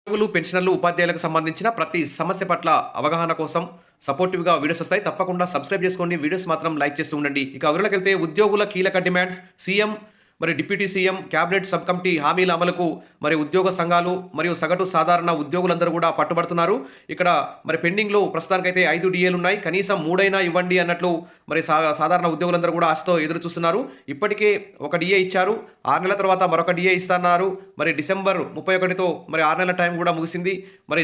ఉద్యోగులు, పెన్షనర్లు, ఉపాధ్యాయులకు సంబంధించిన ప్రతి సమస్య పట్ల అవగాహన కోసం సపోర్టివ్‌గా వీడియోస్ వస్తాయి. తప్పకుండా సబ్స్క్రైబ్ చేసుకోండి. వీడియోస్ మాత్రం లైక్ చేస్తూ ఉండండి. ఇక వివరాలకెళ్తే ఉద్యోగుల కీలక demands CM deputy CM cabinet sub committee హామీల అమలుకు ఉద్యోగ సంఘాలు మరియు సగటు సాధారణ ఉద్యోగులందరూ కూడా పట్టుబడుతున్నారు. ఇక్కడ పెండింగ్‌లో ప్రస్తుతానికైతే 5 డీఏలు ఉన్నాయి. కనీసం 3 అయినా ఇవ్వండి అన్నట్లు సాధారణ ఉద్యోగులందరూ కూడా ఆశతో ఎదురు చూస్తున్నారు. ఇప్పటికే ఒక డీఏ ఇచ్చారు. 6 నెలల తర్వాత మరొక డీఏ ఇస్తన్నారు. డిసెంబర్ 31తో 6 నెలల టైం కూడా ముగిసింది.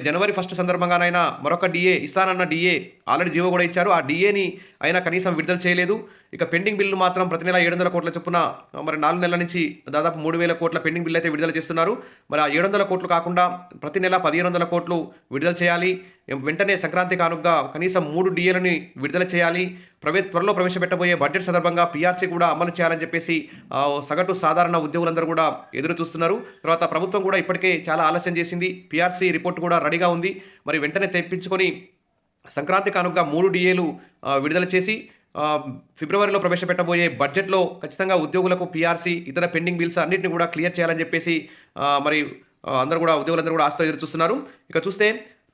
జనవరి 1 సందర్భంగానైనా మరొక డీఏ ఇస్తానన్న డీఏ ఆల్రెడీ జీవో కూడా ఇచ్చారు. ఆ డీఏని అయినా కనీసం విడుదల చేయలేదు. ఇక పెండింగ్ బిల్లు మాత్రం ప్రతి నెల 700 కోట్ల చొప్పున 4 నెలల నుంచి దాదాపు 3000 కోట్ల పెండింగ్ బిల్లు అయితే విడుదల చేస్తున్నారు. ఆ 700 కోట్లు కాకుండా ప్రతి నెల 1500 కోట్లు విడుదల చేయాలి. వెంటనే సంక్రాంతి కానుకగా కనీసం 3 డీఏలని విడుదల చేయాలి. త్వరలో ప్రవేశపెట్టబోయే బడ్జెట్ సందర్భంగా పీఆర్సీ కూడా అమలు చేయాలని చెప్పేసి సగటు సాధారణ ఉద్యోగులందరూ కూడా ఎదురు చూస్తున్నారు. తర్వాత ప్రభుత్వం కూడా ఇప్పటికే చాలా ఆలస్యం చేసింది. పీఆర్సీ రిపోర్ట్ కూడా రెడీగా ఉంది. వెంటనే తెప్పించుకొని సంక్రాంతి కానుకగా 3 డీఏలు విడుదల చేసి ఫిబ్రవరిలో ప్రవేశపెట్టబోయే బడ్జెట్లో ఖచ్చితంగా ఉద్యోగులకు పీఆర్సీ ఇతర పెండింగ్ బిల్స్ అన్నింటిని కూడా క్లియర్ చేయాలని చెప్పేసి ఉద్యోగులందరూ కూడా ఆశతో ఎదురు చూస్తున్నారు. ఇక చూస్తే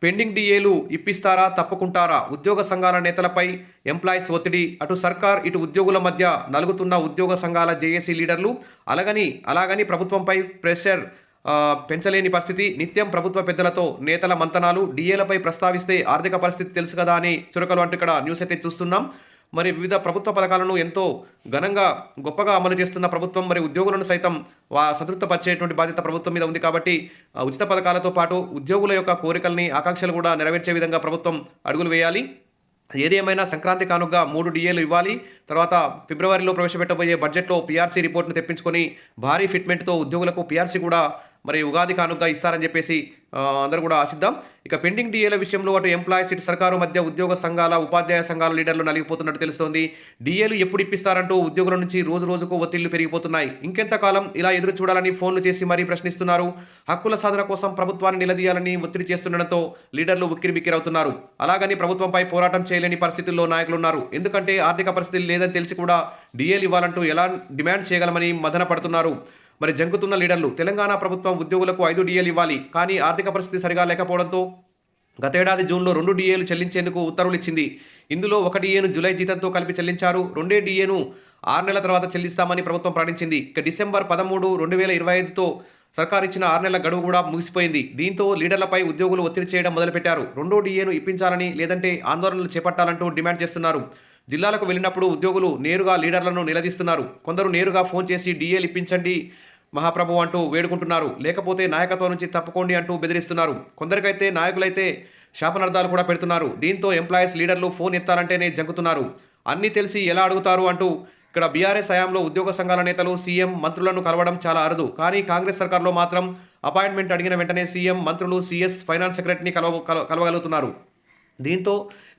పెండింగ్ డీఏలు ఇప్పిస్తారా తప్పుకుంటారా ఉద్యోగ సంఘాల నేతలపై ఎంప్లాయీస్ ఒత్తిడి, అటు సర్కార్ ఇటు ఉద్యోగుల మధ్య నలుగుతున్న ఉద్యోగ సంఘాల జేఏసీ లీడర్లు అలాగని ప్రభుత్వంపై ప్రెషర్ పెంచలేని పరిస్థితి, నిత్యం ప్రభుత్వ పెద్దలతో నేతల మంతనాలు, డీఏలపై ప్రస్తావిస్తే ఆర్థిక పరిస్థితి తెలుసు కదా అని చురకలు అంటూ ఇక్కడ న్యూస్ అయితే చూస్తున్నాం. వివిధ ప్రభుత్వ పథకాలను ఎంతో ఘనంగా గొప్పగా అమలు చేస్తున్న ప్రభుత్వం ఉద్యోగులను సైతం సంతృప్తిపరిచేటువంటి బాధ్యత ప్రభుత్వం మీద ఉంది. కాబట్టి ఉచిత పథకాలతో పాటు ఉద్యోగుల యొక్క కోరికల్ని, ఆకాంక్షలు కూడా నెరవేర్చే విధంగా ప్రభుత్వం అడుగులు వేయాలి. ఏది ఏమైనా సంక్రాంతి కానుకగా 3 డీఏలు ఇవ్వాలి. తర్వాత ఫిబ్రవరిలో ప్రవేశపెట్టబోయే బడ్జెట్లో పీఆర్సీ రిపోర్ట్ను తెప్పించుకొని భారీ ఫిట్మెంట్తో ఉద్యోగులకు పీఆర్సీ కూడా ఉగాది కానుకగా ఇస్తారని చెప్పేసి అందరూ కూడా ఆశిద్దాం. ఇక పెండింగ్ డీఏల విషయంలో అటు ఎంప్లాయీస్ ఇటు సర్కారు మధ్య ఉద్యోగ సంఘాల, ఉపాధ్యాయ సంఘాల లీడర్లు నలిగిపోతున్నట్టు తెలుస్తోంది. డీఏలు ఎప్పుడు ఇప్పిస్తారంటూ ఉద్యోగుల నుంచి రోజు రోజుకు ఒత్తిళ్లు పెరిగిపోతున్నాయి. ఇంకెంతకాలం ఇలా ఎదురు చూడాలని ఫోన్లు చేసి మరీ ప్రశ్నిస్తున్నారు. హక్కుల సాధన కోసం ప్రభుత్వాన్ని నిలదీయాలని ఒత్తిడి చేస్తుండటంతో లీడర్లు ఉక్కిరిబిక్కిరవుతున్నారు. అలాగని ప్రభుత్వంపై పోరాటం చేయలేని పరిస్థితుల్లో నాయకులున్నారు. ఎందుకంటే ఆర్థిక పరిస్థితి లేదని తెలిసి కూడా డీఏలు ఇవ్వాలంటూ ఎలా డిమాండ్ చేయగలమని మదన పడుతున్నారు. జంకుతున్న లీడర్లు తెలంగాణ ప్రభుత్వం ఉద్యోగులకు 5 డీఏలు ఇవ్వాలి, కానీ ఆర్థిక పరిస్థితి సరిగా లేకపోవడంతో గతేడాది జూన్లో 2 డీఏలు చెల్లించేందుకు ఉత్తర్వులు ఇచ్చింది. ఇందులో 1 డీఏను జూలై జీతంతో కలిపి చెల్లించారు. 2 డీఏను 6 నెలల తర్వాత చెల్లిస్తామని ప్రభుత్వం ప్రకటించింది. ఇక డిసెంబర్ 13, 2025తో సర్కార్ ఇచ్చిన 6 నెలల గడువు కూడా ముగిసిపోయింది. దీంతో లీడర్లపై ఉద్యోగులు ఒత్తిడి చేయడం మొదలుపెట్టారు. 2 డీఏను ఇప్పించాలని, లేదంటే ఆందోళనలు చేపట్టాలంటూ డిమాండ్ చేస్తున్నారు. జిల్లాలకు వెళ్ళినప్పుడు ఉద్యోగులు నేరుగా లీడర్లను నిలదీస్తున్నారు. కొందరు నేరుగా ఫోన్ చేసి డీఏలు ఇప్పించండి మహాప్రభు అంటూ వేడుకుంటున్నారు. లేకపోతే నాయకత్వం నుంచి తప్పుకోండి అంటూ బెదిరిస్తున్నారు. కొందరికైతే నాయకులైతే శాపనార్థాలు కూడా పెడుతున్నారు. దీంతో ఎంప్లాయీస్ లీడర్లు ఫోన్ ఎత్తాలంటేనే జంకుతున్నారు. అన్నీ తెలిసి ఎలా అడుగుతారు అంటూ ఇక్కడ బీఆర్ఎస్ హయాంలో ఉద్యోగ సంఘాల నేతలు సీఎం మంత్రులను కలవడం చాలా అరుదు. కానీ కాంగ్రెస్ సర్కార్లో మాత్రం అపాయింట్మెంట్ అడిగిన వెంటనే సీఎం మంత్రులు, సీఎస్, ఫైనాన్స్ సెక్రటరీని కలవగలుగుతున్నారు. దీంతో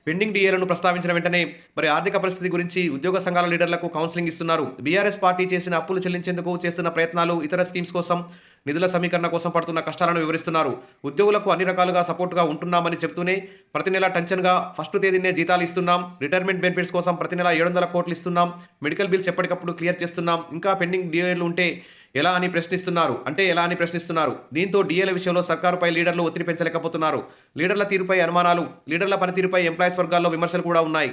పెండింగ్ డీఏలను ప్రస్తావించిన వెంటనే ఆర్థిక పరిస్థితి గురించి ఉద్యోగ సంఘాల లీడర్లకు కౌన్సిలింగ్ ఇస్తున్నారు. బీఆర్ఎస్ పార్టీ చేసిన అప్పులు చెల్లించేందుకు చేస్తున్న ప్రయత్నాలు, ఇతర స్కీమ్స్ కోసం నిధుల సమీకరణ కోసం పడుతున్న కష్టాలను వివరిస్తున్నారు. ఉద్యోగులకు అన్ని రకాలుగా సపోర్టుగా ఉంటున్నామని చెప్తూనే ప్రతి నెల టెన్షన్గా ఫస్ట్ తేదీనే జీతాలు ఇస్తున్నాం, రిటైర్మెంట్ బెనిఫిట్స్ కోసం ప్రతి నెల 700 కోట్లు ఇస్తున్నాం, మెడికల్ బిల్స్ ఎప్పటికప్పుడు క్లియర్ చేస్తున్నాం, ఇంకా పెండింగ్ డీఏలు ఉంటే ఎలా అని ప్రశ్నిస్తున్నారు. దీంతో డీఏల విషయంలో సర్కారుపై లీడర్లు ఒత్తిడి పెంచలేకపోతున్నారు. లీడర్ల తీరుపై అనుమానాలు, లీడర్ల పనితీరుపై ఎంప్లాయీస్ వర్గాల్లో విమర్శలు కూడా ఉన్నాయి.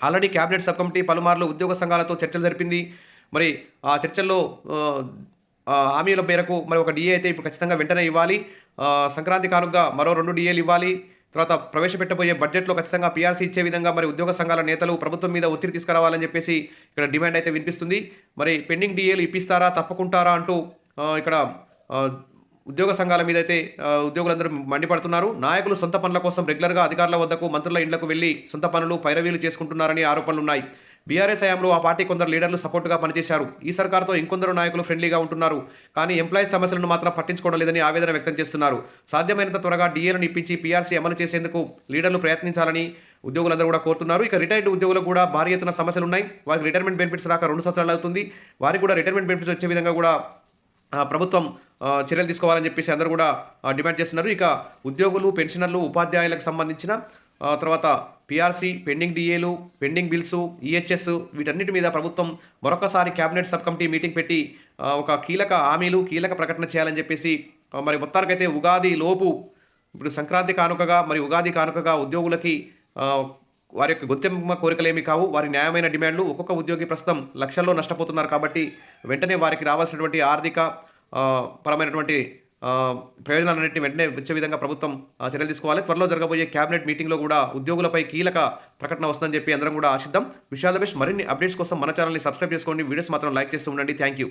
ఆల్రెడీ క్యాబినెట్ సబ్ కమిటీ పలుమార్లు ఉద్యోగ సంఘాలతో చర్చలు జరిపింది. ఆ చర్చల్లో హామీల మేరకు ఒక డీఏ అయితే ఇప్పుడు ఖచ్చితంగా వెంటనే ఇవ్వాలి. సంక్రాంతి కానుకగా మరో 2 డీఏలు ఇవ్వాలి. తర్వాత ప్రవేశపెట్టబోయే బడ్జెట్లో ఖచ్చితంగా పీఆర్సీ ఇచ్చే విధంగా ఉద్యోగ సంఘాల నేతలు ప్రభుత్వం మీద ఒత్తిడి తీసుకురావాలని చెప్పేసి ఇక్కడ డిమాండ్ అయితే వినిపిస్తుంది. పెండింగ్ డీఏలు ఇప్పిస్తారా తప్పుకుంటారా అంటూ ఇక్కడ ఉద్యోగ సంఘాల మీద అయితే ఉద్యోగులందరూ మండిపడుతున్నారు. నాయకులు సొంత పనుల కోసం రెగ్యులర్గా అధికారుల వద్దకు, మంత్రుల ఇండ్లకు వెళ్లి సొంత పనులు, పైరవీలు చేసుకుంటున్నారని ఆరోపణలున్నాయి. బీఆర్ఎస్ హయాంలో ఆ పార్టీ కొందరు లీడర్లు సపోర్టుగా పనిచేశారు. ఈ సర్కార్తో ఇంకొందరు నాయకులు ఫ్రెండ్లీగా ఉంటున్నారు. కానీ ఎంప్లాయీస్ సమస్యలను మాత్రం పట్టించుకోవడం లేదని ఆవేదన వ్యక్తం చేస్తున్నారు. సాధ్యమైనంత త్వరగా డీఏలను ఇప్పించి పీఆర్సీ అమలు చేసేందుకు లీడర్లు ప్రయత్నించాలని ఉద్యోగులందరూ కూడా కోరుతున్నారు. ఇక రిటైర్డ్ ఉద్యోగులకు కూడా భారీ ఎత్తున సమస్యలు ఉన్నాయి. వారికి రిటైర్మెంట్ బెనిఫిట్స్ రాక 2 సంవత్సరాలు అవుతుంది. వారికి కూడా రిటైర్మెంట్ బెనిఫిట్స్ వచ్చే విధంగా కూడా ప్రభుత్వం చర్యలు తీసుకోవాలని చెప్పేసి అందరూ కూడా డిమాండ్ చేస్తున్నారు. ఇక ఉద్యోగులు, పెన్షనర్లు, ఉపాధ్యాయులకు సంబంధించిన తర్వాత పీఆర్సీ, పెండింగ్ డీఏలు, పెండింగ్ బిల్స్, ఈహెచ్ఎస్ వీటన్నిటి మీద ప్రభుత్వం మరొకసారి క్యాబినెట్ సబ్ కమిటీ మీటింగ్ పెట్టి ఒక కీలక హామీలు, కీలక ప్రకటన చేయాలని చెప్పేసి మరి మొత్తానికైతే ఉగాది లోపు ఇప్పుడు సంక్రాంతి కానుకగా మరి ఉగాది కానుకగా ఉద్యోగులకి వారి యొక్క గొంతెమ్మ కోరికలేమి కావు, వారి న్యాయమైన డిమాండ్లు. ఒక్కొక్క ఉద్యోగి ప్రస్తుతం లక్షల్లో నష్టపోతున్నారు కాబట్టి వెంటనే వారికి రావాల్సినటువంటి ఆర్థిక పరమైనటువంటి ప్రయోజనాలన్నింటినీ వెంటనే వచ్చే విధంగా ప్రభుత్వం చర్యలు తీసుకోవాలి. త్వరలో జరగబోయే క్యాబినెట్ మీటింగ్లో కూడా ఉద్యోగులపై కీలక ప్రకటన వస్తుందని చెప్పి అందరం కూడా ఆశిద్దాం. విషయాల బెస్ట్. మరిన్ని అప్డేట్స్ కోసం మన ఛానల్ని సబ్స్క్రైబ్ చేసుకోండి. వీడియోస్ మాత్రం లైక్ చేస్తూ ఉండండి. Thank you.